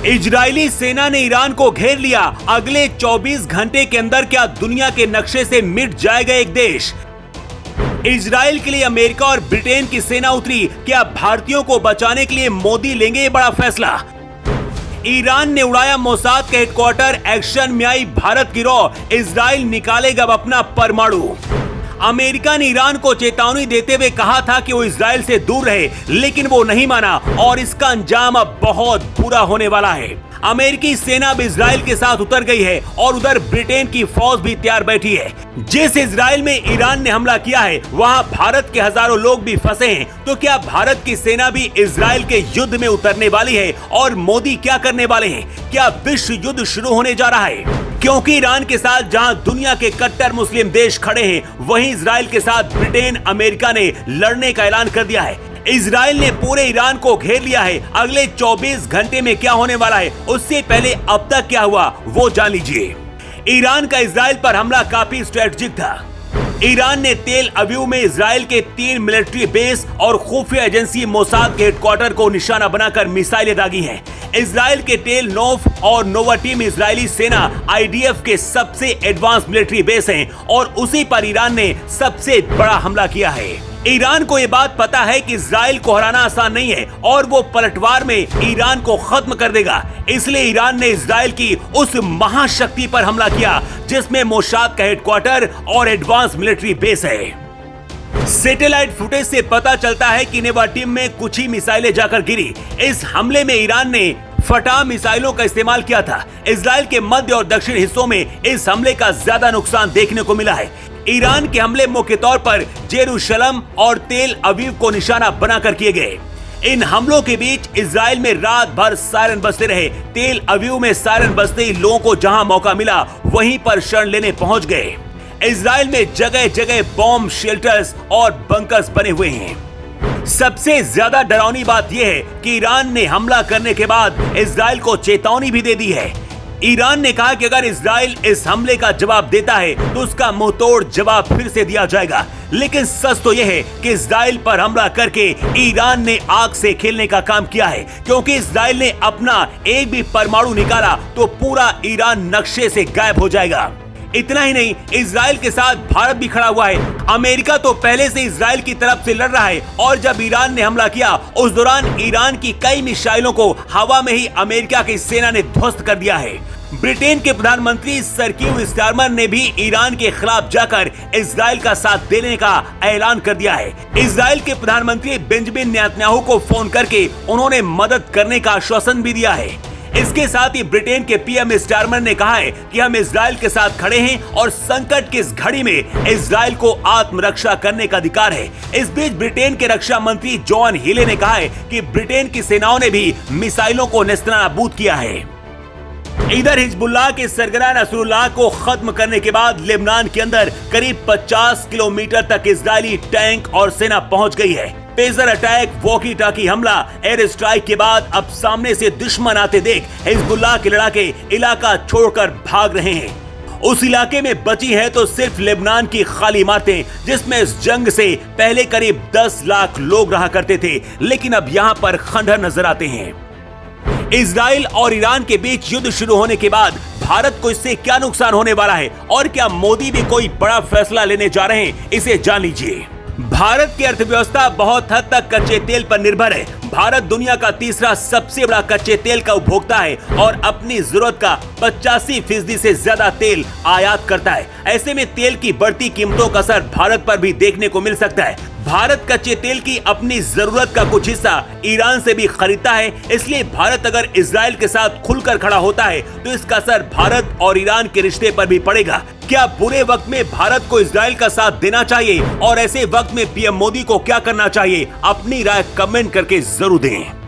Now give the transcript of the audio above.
Israeli सेना ने Iran को घेर लिया। अगले 24 घंटे के अंदर क्या दुनिया के नक्शे से मिट जाएगा एक देश? इजराइल के लिए अमेरिका और ब्रिटेन की सेना उतरी। क्या भारतीयों को बचाने के लिए मोदी लेंगे ये बड़ा फैसला? ईरान ने उड़ाया मोसाद का हेडक्वार्टर। एक्शन में आई भारत की रॉ। इजराइल निकालेगा अब अपना परमाणु। अमेरिका ने ईरान को चेतावनी देते हुए कहा था कि वो इजराइल से दूर रहे, लेकिन वो नहीं माना और इसका अंजाम अब बहुत बुरा होने वाला है। अमेरिकी सेना अब इजराइल के साथ उतर गई है और उधर ब्रिटेन की फौज भी तैयार बैठी है। जिस इजराइल में ईरान ने हमला किया है वहां भारत के हजारों लोग भी फंसे हैं। तो क्या भारत की सेना भी इजराइल के युद्ध में उतरने वाली है? और मोदी क्या करने वाले हैं? क्या विश्व युद्ध शुरू होने जा रहा है? क्योंकि ईरान के साथ जहां दुनिया के कट्टर मुस्लिम देश खड़े हैं, वहीं इजराइल के साथ ब्रिटेन, अमेरिका ने लड़ने का ऐलान कर दिया है। इजराइल ने पूरे ईरान को घेर लिया है। अगले 24 घंटे में क्या होने वाला है, उससे पहले अब तक क्या हुआ वो जान लीजिए। ईरान का इजराइल पर हमला काफी स्ट्रेटेजिक था। ईरान ने तेल अवीव में इजराइल के 3 मिलिट्री बेस और खुफिया एजेंसी मोसाद के हेडक्वार्टर को निशाना बनाकर मिसाइलें दागी हैं। इजराइल के टेल नोफ और नोवाटीम इजरायली सेना आईडीएफ के सबसे एडवांस मिलिट्री बेस हैं और उसी पर ईरान ने सबसे बड़ा हमला किया है। ईरान को ये बात पता है कि इजराइल को हराना आसान नहीं है और वो पलटवार में ईरान को खत्म कर देगा। इसलिए ईरान ने इजराइल की उस महाशक्ति पर हमला किया जिसमें मोसाद का हेडक्वार्टर और एडवांस मिलिट्री बेस है। सैटेलाइट फुटेज से पता चलता है कि नेवाटिम में कुछ ही मिसाइलें जाकर गिरी। इस हमले में ईरान ने फटा मिसाइलों का इस्तेमाल किया था। इजराइल के मध्य और दक्षिण हिस्सों में इस हमले का ज्यादा नुकसान देखने को मिला है। ईरान के हमले मुख्य तौर पर जेरूशलम और तेल अवीव को निशाना बनाकर किए गए। इन हमलों के बीच इजराइल में रात भर सायरन बजते रहे। तेल अवीव में सायरन बजते ही लोगों को जहां मौका मिला वहीं पर शरण लेने पहुंच गए। इजराइल में जगह जगह बॉम्ब शेल्टर्स और बंकर्स बने हुए हैं। सबसे ज्यादा डरावनी बात यह है कि ईरान ने हमला करने के बाद इजराइल को चेतावनी भी दे दी है। ईरान ने कहा कि अगर इजराइल इस हमले का जवाब देता है तो उसका मुंहतोड़ जवाब फिर से दिया जाएगा। लेकिन सच तो यह है कि इजराइल पर हमला करके ईरान ने आग से खेलने का काम किया है, क्योंकि इजराइल ने अपना एक भी परमाणु निकाला तो पूरा ईरान नक्शे से गायब हो जाएगा। इतना ही नहीं, इजराइल के साथ भारत भी खड़ा हुआ है। अमेरिका तो पहले से इजराइल की तरफ से लड़ रहा है और जब ईरान ने हमला किया उस दौरान ईरान की कई मिसाइलों को हवा में ही अमेरिका की सेना ने ध्वस्त कर दिया है। ब्रिटेन के प्रधानमंत्री सर कीर स्टारमर ने भी ईरान के खिलाफ जाकर इजराइल का साथ देने का ऐलान कर दिया है। इजराइल के प्रधानमंत्री बेंजामिन नेतन्याहू को फोन करके उन्होंने मदद करने का आश्वासन भी दिया है। इसके साथ ही ब्रिटेन के पीएम स्टारमर ने कहा है कि हम इजराइल के साथ खड़े हैं और संकट की इस घड़ी में इजराइल को आत्मरक्षा करने का अधिकार है। इस बीच ब्रिटेन के रक्षा मंत्री जॉन हीले ने कहा है कि ब्रिटेन की सेनाओं ने भी मिसाइलों को नेस्तनाबूद किया है। इधर हिजबुल्लाह के सरगना नसरुल्लाह को खत्म करने के बाद लेबनान के अंदर करीब 50 किलोमीटर तक इजरायली टैंक और सेना पहुंच गई है। पेजर अटैक, वॉकी टाकी हमला, एयर स्ट्राइक के बाद अब सामने से दुश्मन आते देख हिजबुल्लाह के लड़ाके इलाका छोड़कर भाग रहे हैं। उस इलाके में बची है तो सिर्फ लेबनान की खाली इमारतें, जिसमें इस जंग से पहले करीब 10 लाख लोग रहा करते थे, लेकिन अब यहाँ पर खंडहर नजर आते हैं। इजराइल और ईरान के बीच युद्ध शुरू होने के बाद भारत को इससे क्या नुकसान होने वाला है और क्या मोदी भी कोई बड़ा फैसला लेने जा रहे हैं, इसे जान लीजिए। भारत की अर्थव्यवस्था बहुत हद तक कच्चे तेल पर निर्भर है। भारत दुनिया का तीसरा सबसे बड़ा कच्चे तेल का उपभोक्ता है और अपनी जरूरत का 85% से ज्यादा तेल आयात करता है। ऐसे में तेल की बढ़ती कीमतों का असर भारत पर भी देखने को मिल सकता है। भारत कच्चे तेल की अपनी जरूरत का कुछ हिस्सा ईरान से भी खरीदता है, इसलिए भारत अगर इजराइल के साथ खुलकर खड़ा होता है तो इसका असर भारत और ईरान के रिश्ते पर भी पड़ेगा। क्या बुरे वक्त में भारत को इजराइल का साथ देना चाहिए और ऐसे वक्त में पीएम मोदी को क्या करना चाहिए? अपनी राय कमेंट करके जरूर दें।